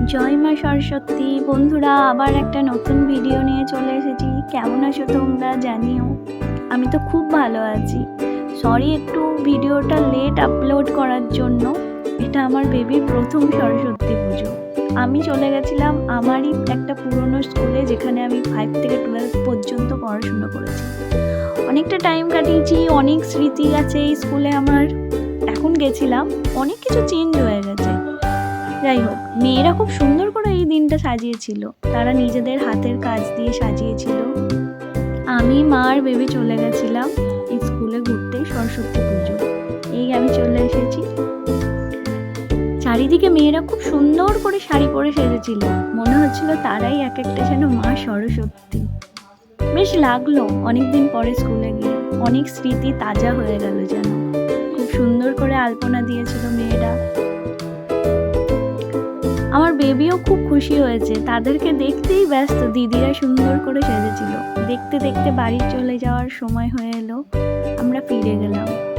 জয় মা সরস্বতী। বন্ধুরা, আবার একটা নতুন ভিডিও নিয়ে চলে এসেছি। কেমন আছো তোমরা জানিও। আমি তো খুব ভালো আছি। সরি একটু ভিডিওটা লেট আপলোড করার জন্য। এটা আমার বেবির প্রথম সরস্বতী পুজো। আমি চলে গেছিলাম আমারই একটা পুরনো স্কুলে, যেখানে আমি 5 থেকে 12 পর্যন্ত পড়াশুনো করেছি। অনেকটা টাইম কাটিয়েছি, অনেক স্মৃতি আছে এই স্কুলে আমার। এখন গেছিলাম, অনেক কিছু চেঞ্জ হয়ে গেছে। যাই হোক, মেয়েরা খুব সুন্দর করে এই দিনটা সাজিয়েছিল। তারা নিজেদের হাতের কাজ দিয়ে সাজিয়েছিল। আমি মা আর বেবি চলে গেছিলাম এই স্কুলে ঘুরতে সরস্বতী পুজো। এই আমি চলে এসেছি। চারিদিকে মেয়েরা খুব সুন্দর করে শাড়ি পরে সেজেছিল। মনে হচ্ছিল তারাই এক একটা যেন মা সরস্বতী। বেশ লাগলো অনেকদিন পরে স্কুলে গিয়ে। অনেক স্মৃতি তাজা হয়ে গেল যেন। খুব সুন্দর করে আলপনা দিয়েছিল মেয়েরা। আমার বেবিও খুব খুশি হয়েছে। তাদেরকে দেখতেই ব্যস্ত। দিদিরা সুন্দর করে সেজেছিল। দেখতে দেখতে বাড়ি চলে যাওয়ার সময় হয়ে এলো। আমরা ফিরে গেলাম।